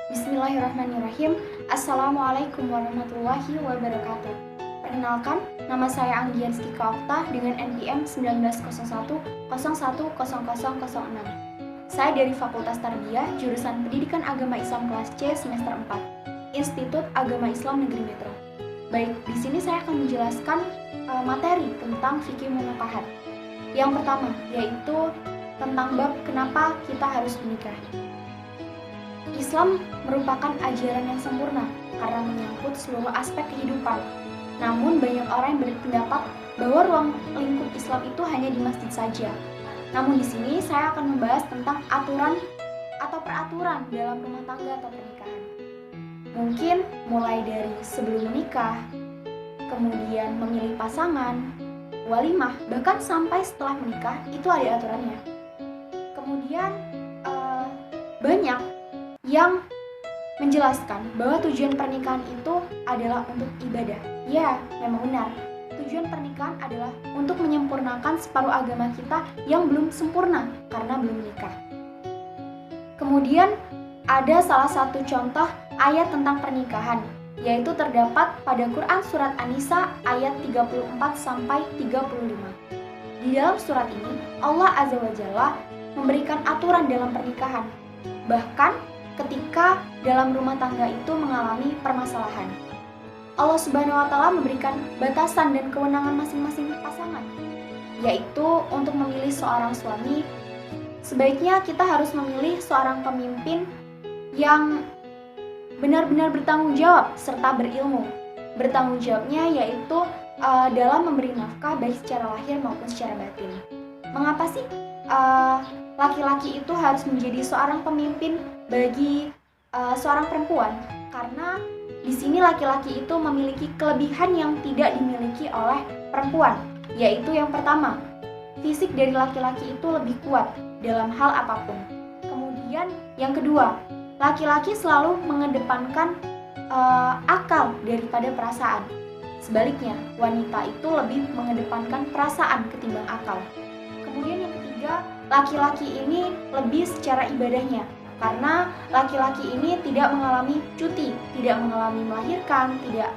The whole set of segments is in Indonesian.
Bismillahirrahmanirrahim. Assalamualaikum warahmatullahi wabarakatuh. Perkenalkan, nama saya Anggianskika Okta dengan NPM 1901010006. Saya dari Fakultas Tarbiyah, jurusan Pendidikan Agama Islam kelas C semester 4, Institut Agama Islam Negeri Metro. Baik, di sini saya akan menjelaskan materi tentang fikih munakahat. Yang pertama, yaitu tentang bab kenapa kita harus menikah. Islam merupakan ajaran yang sempurna karena menyangkut seluruh aspek kehidupan. Namun banyak orang yang berpendapat bahwa ruang lingkup Islam itu hanya di masjid saja. Namun di sini saya akan membahas tentang aturan atau peraturan dalam rumah tangga atau pernikahan. Mungkin mulai dari sebelum menikah, kemudian memilih pasangan, walimah, bahkan sampai setelah menikah itu ada aturannya. Kemudian banyak yang menjelaskan bahwa tujuan pernikahan itu adalah untuk ibadah. Ya, memang benar. Tujuan pernikahan adalah untuk menyempurnakan separuh agama kita yang belum sempurna karena belum menikah. Kemudian ada salah satu contoh ayat tentang pernikahan, yaitu terdapat pada Quran Surat An-Nisa ayat 34-35. Di dalam surat ini, Allah Azza wa Jalla memberikan aturan dalam pernikahan. Bahkan ketika dalam rumah tangga itu mengalami permasalahan, Allah Subhanahu wa Ta'ala memberikan batasan dan kewenangan masing-masing pasangan, yaitu untuk memilih seorang suami, sebaiknya kita harus memilih seorang pemimpin yang benar-benar bertanggung jawab serta berilmu. Bertanggung jawabnya yaitu dalam memberi nafkah baik secara lahir maupun secara batin. Mengapa sih laki-laki itu harus menjadi seorang pemimpin bagi seorang perempuan? Karena di sini laki-laki itu memiliki kelebihan yang tidak dimiliki oleh perempuan, yaitu yang pertama, fisik dari laki-laki itu lebih kuat dalam hal apapun. Kemudian yang kedua, laki-laki selalu mengedepankan akal daripada perasaan. Sebaliknya, wanita itu lebih mengedepankan perasaan ketimbang akal. Kemudian yang ketiga, laki-laki ini lebih secara ibadahnya, karena laki-laki ini tidak mengalami cuti, tidak mengalami melahirkan, tidak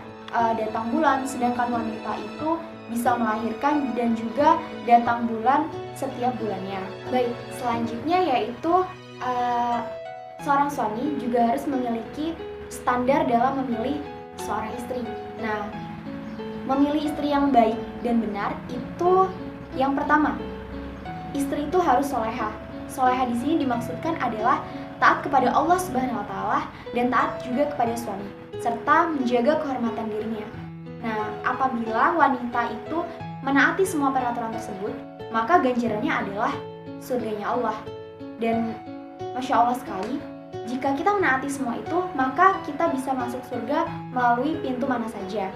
datang bulan, sedangkan wanita itu bisa melahirkan dan juga datang bulan setiap bulannya. Baik, selanjutnya yaitu seorang suami juga harus memiliki standar dalam memilih seorang istri. Nah, memilih istri yang baik dan benar itu yang pertama, istri itu harus solehah. Solehah di sini dimaksudkan adalah taat kepada Allah Subhanahu wa Ta'ala dan taat juga kepada suami, serta menjaga kehormatan dirinya. Nah, apabila wanita itu menaati semua peraturan tersebut, maka ganjarannya adalah surganya Allah. Dan Masya Allah sekali, jika kita menaati semua itu, maka kita bisa masuk surga melalui pintu mana saja.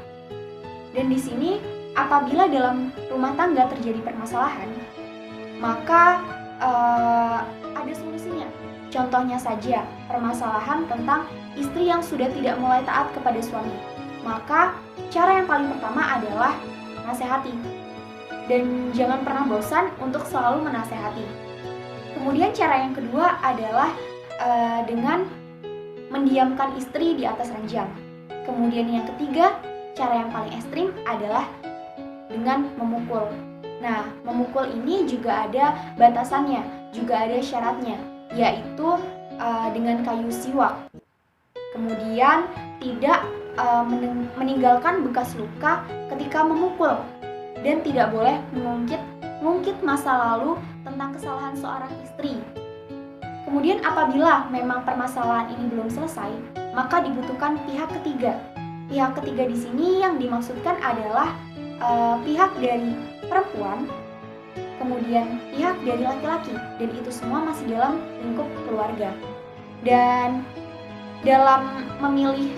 Dan di sini, apabila dalam rumah tangga terjadi permasalahan, maka ada solusinya. Contohnya saja, permasalahan tentang istri yang sudah tidak mulai taat kepada suami. Maka, cara yang paling pertama adalah nasihati. Dan jangan pernah bosan untuk selalu menasehati. Kemudian cara yang kedua adalah dengan mendiamkan istri di atas ranjang. Kemudian yang ketiga, cara yang paling ekstrim adalah dengan memukul. Nah, memukul ini juga ada batasannya, juga ada syaratnya, yaitu dengan kayu siwak. Kemudian tidak meninggalkan bekas luka ketika memukul, dan tidak boleh mengungkit masa lalu tentang kesalahan seorang istri. Kemudian apabila memang permasalahan ini belum selesai, maka dibutuhkan pihak ketiga. Pihak ketiga di sini yang dimaksudkan adalah pihak dari perempuan, kemudian pihak dari laki-laki, dan itu semua masih dalam lingkup keluarga. Dan dalam memilih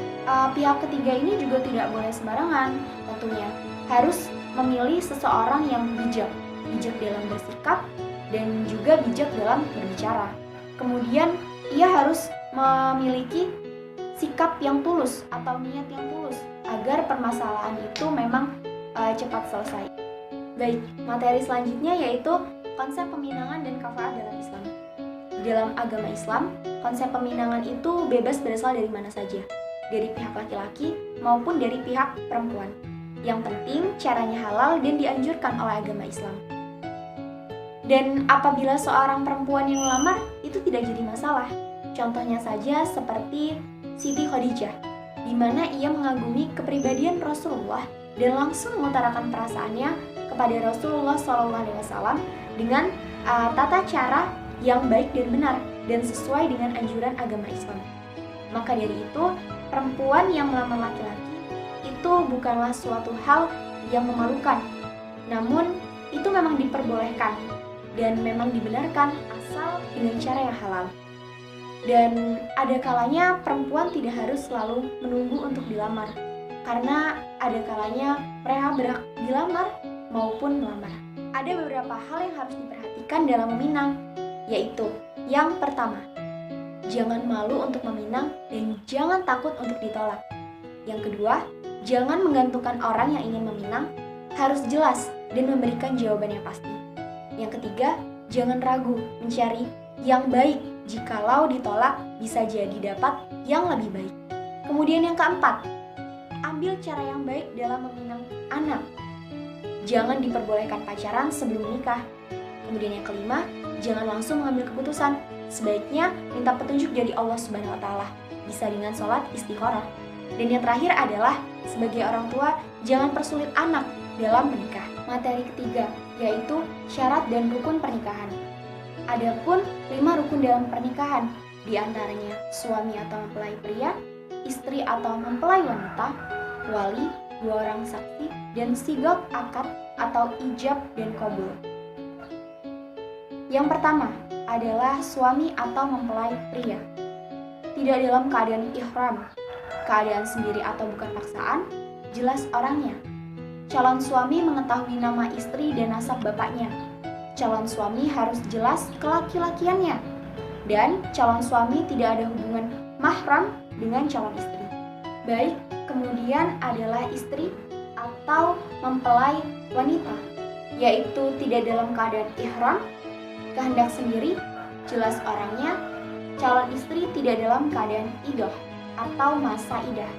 pihak ketiga ini juga tidak boleh sembarangan, tentunya harus memilih seseorang yang bijak dalam bersikap dan juga bijak dalam berbicara. Kemudian ia harus memiliki sikap yang tulus atau niat yang tulus agar permasalahan itu memang cepat selesai. Baik, materi selanjutnya yaitu konsep peminangan dan kafaah dalam Islam. Di dalam agama Islam, konsep peminangan itu bebas berasal dari mana saja, dari pihak laki-laki maupun dari pihak perempuan. Yang penting caranya halal dan dianjurkan oleh agama Islam. Dan apabila seorang perempuan yang melamar, itu tidak jadi masalah. Contohnya saja seperti Siti Khadijah, di mana ia mengagumi kepribadian Rasulullah dan langsung mengutarakan perasaannya kepada Rasulullah SAW dengan tata cara yang baik dan benar dan sesuai dengan anjuran agama Islam. Maka dari itu, perempuan yang melamar laki-laki itu bukanlah suatu hal yang memalukan, namun itu memang diperbolehkan dan memang dibenarkan asal dengan cara yang halal. Dan ada kalanya perempuan tidak harus selalu menunggu untuk dilamar, karena ada kalanya mereka berhak dilamar maupun melamar. Ada beberapa hal yang harus diperhatikan dalam meminang, yaitu yang pertama, jangan malu untuk meminang dan jangan takut untuk ditolak. Yang kedua, jangan menggantungkan orang yang ingin meminang, harus jelas dan memberikan jawaban yang pasti. Yang ketiga, jangan ragu mencari yang baik, jikalau ditolak bisa jadi dapat yang lebih baik. Kemudian yang keempat, ambil cara yang baik dalam meminang anak. Jangan diperbolehkan pacaran sebelum menikah. Kemudian yang kelima, jangan langsung mengambil keputusan. Sebaiknya minta petunjuk dari Allah Subhanahu wa Ta'ala, bisa dengan sholat istikharah. Dan yang terakhir adalah, sebagai orang tua, jangan persulit anak dalam menikah. Materi ketiga, yaitu syarat dan rukun pernikahan. Adapun 5 rukun dalam pernikahan, diantaranya suami atau mempelai pria, istri atau mempelai wanita, wali, 2 orang saksi, dan sigok akad atau ijab dan qabul. Yang pertama adalah suami atau mempelai pria. Tidak dalam keadaan ihram, keadaan sendiri atau bukan paksaan, jelas orangnya. Calon suami mengetahui nama istri dan nasab bapaknya. Calon suami harus jelas kelaki-lakiannya. Dan calon suami tidak ada hubungan mahram dengan calon istri. Baik, kemudian adalah istri atau mempelai wanita, yaitu tidak dalam keadaan ihram, kehendak sendiri, jelas orangnya. Calon istri tidak dalam keadaan idah atau masa idah.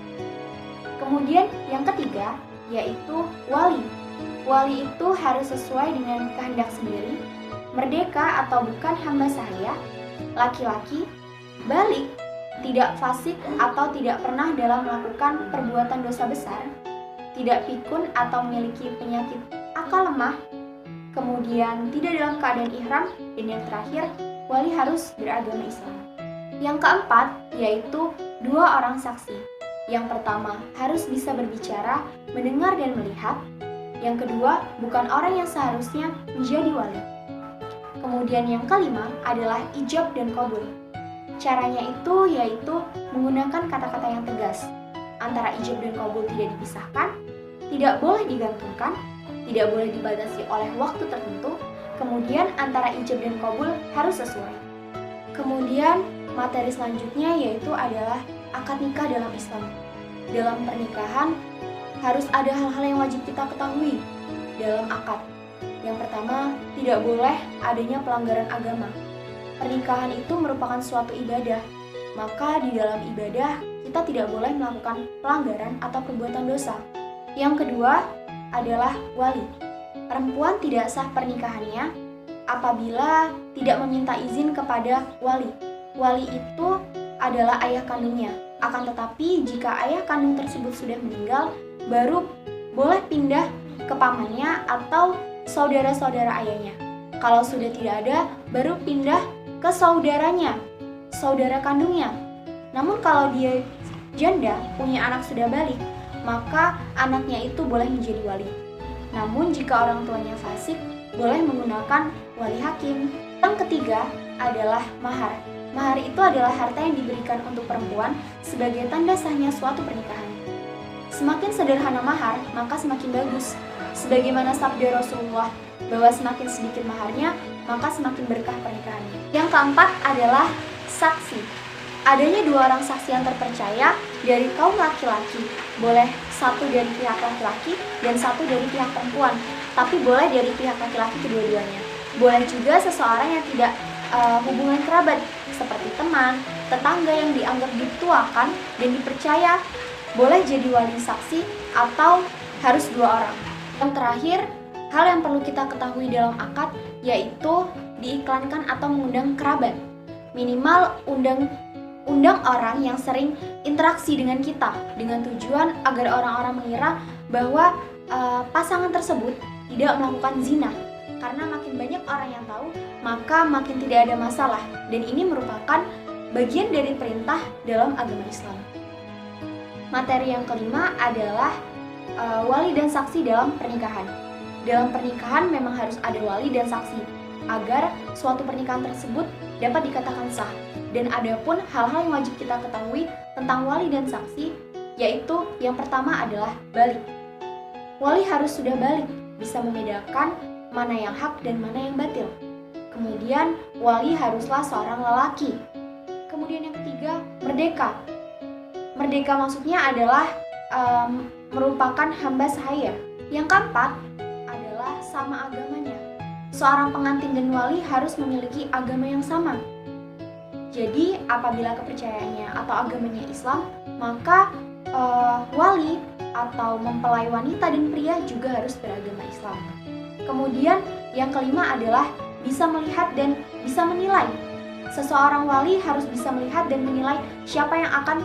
Kemudian yang ketiga, yaitu wali. Wali itu harus sesuai dengan kehendak sendiri, merdeka atau bukan hamba sahaya, laki-laki, balik, tidak fasik atau tidak pernah dalam melakukan perbuatan dosa besar, tidak pikun atau memiliki penyakit akal lemah, kemudian tidak dalam keadaan ihram, dan yang terakhir, wali harus beragama Islam. Yang keempat, yaitu 2 orang saksi. Yang pertama, harus bisa berbicara, mendengar dan melihat. Yang kedua, bukan orang yang seharusnya menjadi wali. Kemudian yang kelima adalah ijab dan qabul. Caranya itu yaitu menggunakan kata-kata yang tegas. Antara ijab dan qabul tidak dipisahkan, tidak boleh digantungkan, tidak boleh dibatasi oleh waktu tertentu. Kemudian antara ijab dan qabul harus sesuai. Kemudian materi selanjutnya yaitu adalah akad nikah dalam Islam. Dalam pernikahan harus ada hal-hal yang wajib kita ketahui dalam akad. Yang pertama, tidak boleh adanya pelanggaran agama. Pernikahan itu merupakan suatu ibadah, maka di dalam ibadah kita tidak boleh melakukan pelanggaran atau perbuatan dosa. Yang kedua adalah wali. Perempuan tidak sah pernikahannya apabila tidak meminta izin kepada wali. Wali itu adalah ayah kandungnya. Akan tetapi jika ayah kandung tersebut sudah meninggal, baru boleh pindah ke pamannya atau saudara-saudara ayahnya. Kalau sudah tidak ada, baru pindah ke saudaranya, saudara kandungnya. Namun kalau dia janda, punya anak sudah balik, maka anaknya itu boleh menjadi wali. Namun jika orang tuanya fasik, boleh menggunakan wali hakim. Yang ketiga adalah mahar. Mahar itu adalah harta yang diberikan untuk perempuan sebagai tanda sahnya suatu pernikahan. Semakin sederhana mahar, maka semakin bagus. Sebagaimana sabda Rasulullah, bahwa semakin sedikit maharnya, maka semakin berkah pernikahannya. Yang keempat adalah saksi. Adanya 2 orang saksi yang terpercaya dari kaum laki-laki. Boleh 1 dari pihak laki-laki dan 1 dari pihak perempuan. Tapi boleh dari pihak laki-laki kedua-duanya. Boleh juga seseorang yang tidak hubungan kerabat seperti teman, tetangga yang dianggap dituakan dan dipercaya boleh jadi wali saksi atau harus 2 orang. Yang terakhir, hal yang perlu kita ketahui dalam akad yaitu diiklankan atau mengundang kerabat. Minimal undang orang yang sering interaksi dengan kita dengan tujuan agar orang-orang mengira bahwa pasangan tersebut tidak melakukan zina. Karena makin banyak orang yang tahu, maka makin tidak ada masalah. Dan ini merupakan bagian dari perintah dalam agama Islam. Materi yang kelima adalah wali dan saksi dalam pernikahan. Dalam pernikahan memang harus ada wali dan saksi agar suatu pernikahan tersebut dapat dikatakan sah. Dan adapun hal-hal yang wajib kita ketahui tentang wali dan saksi, yaitu yang pertama adalah balik. Wali harus sudah balik, bisa membedakan mana yang hak dan mana yang batil. Kemudian wali haruslah seorang lelaki. Kemudian yang ketiga, merdeka. Merdeka maksudnya adalah merupakan hamba sahaya. Yang keempat adalah sama agamanya. Seorang pengantin dan wali harus memiliki agama yang sama. Jadi apabila kepercayaannya atau agamanya Islam, maka wali atau mempelai wanita dan pria juga harus beragama Islam. Kemudian yang kelima adalah bisa melihat dan bisa menilai. Seseorang wali harus bisa melihat dan menilai siapa yang akan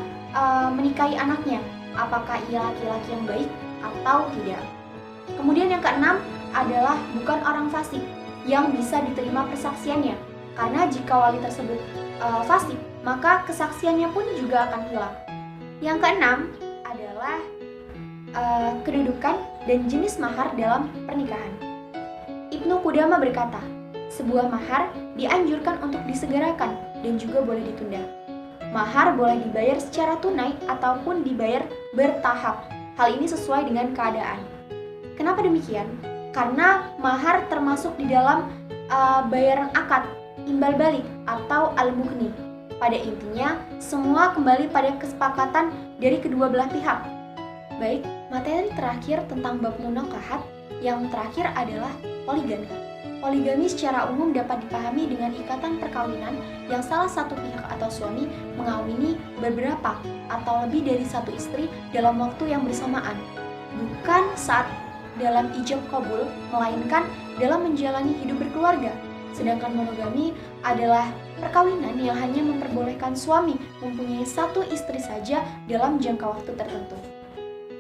menikahi anaknya, apakah ia laki-laki yang baik atau tidak. Kemudian yang keenam adalah bukan orang fasik yang bisa diterima persaksiannya, karena jika wali tersebut fasik, maka kesaksiannya pun juga akan hilang. Yang keenam adalah kedudukan dan jenis mahar dalam pernikahan. Ibnu Qudamah berkata, sebuah mahar dianjurkan untuk disegerakan dan juga boleh ditunda. Mahar boleh dibayar secara tunai ataupun dibayar bertahap. Hal ini sesuai dengan keadaan. Kenapa demikian? Karena mahar termasuk di dalam bayaran akad, imbal balik atau al-mughni. Pada intinya, semua kembali pada kesepakatan dari kedua belah pihak. Baik, materi terakhir tentang bab munakahat yang terakhir adalah poligami. Poligami secara umum dapat dipahami dengan ikatan perkawinan yang salah satu pihak atau suami mengawini beberapa atau lebih dari satu istri dalam waktu yang bersamaan. Bukan saat dalam ijab qabul, melainkan dalam menjalani hidup berkeluarga. Sedangkan monogami adalah perkawinan yang hanya memperbolehkan suami mempunyai satu istri saja dalam jangka waktu tertentu.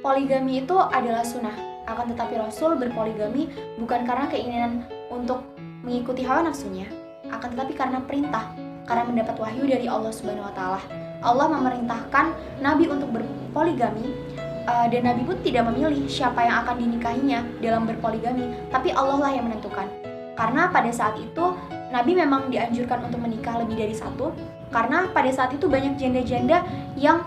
Poligami itu adalah sunnah, akan tetapi Rasul berpoligami bukan karena keinginan untuk mengikuti hawa nafsunya, akan tetapi karena perintah, karena mendapat wahyu dari Allah Subhanahu wa Ta'ala. Allah memerintahkan Nabi untuk berpoligami, dan Nabi pun tidak memilih siapa yang akan dinikahinya dalam berpoligami, tapi Allah lah yang menentukan. Karena pada saat itu Nabi memang dianjurkan untuk menikah lebih dari satu, karena pada saat itu banyak janda-janda yang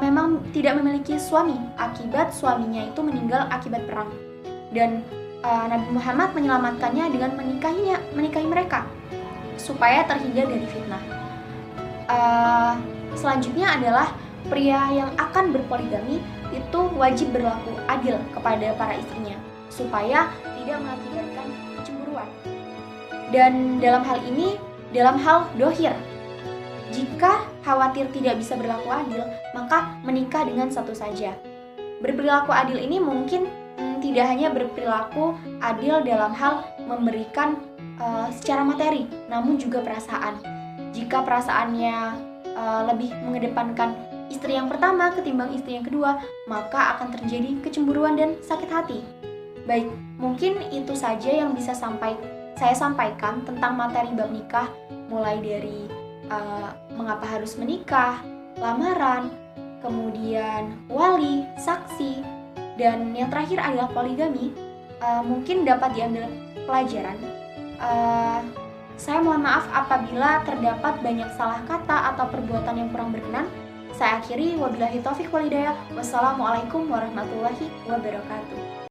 memang tidak memiliki suami akibat suaminya itu meninggal akibat perang, dan Nabi Muhammad menyelamatkannya dengan menikahi mereka supaya terhindar dari fitnah. Selanjutnya adalah pria yang akan berpoligami itu wajib berlaku adil kepada para istrinya supaya tidak mengakibatkan kecemburuan. Dan dalam hal ini, dalam hal dohir, jika khawatir tidak bisa berlaku adil, maka menikah dengan satu saja. Berperilaku adil ini mungkin tidak hanya berperilaku adil dalam hal memberikan secara materi, namun juga perasaan. Jika perasaannya lebih mengedepankan istri yang pertama ketimbang istri yang kedua, maka akan terjadi kecemburuan dan sakit hati. Baik, mungkin itu saja yang bisa saya sampaikan tentang materi bab nikah, mulai dari mengapa harus menikah, lamaran, kemudian wali, saksi, dan yang terakhir adalah poligami. Mungkin dapat diambil pelajaran. Saya mohon maaf apabila terdapat banyak salah kata atau perbuatan yang kurang berkenan. Saya akhiri, wabillahi taufiq wal hidayah. Wassalamualaikum warahmatullahi wabarakatuh.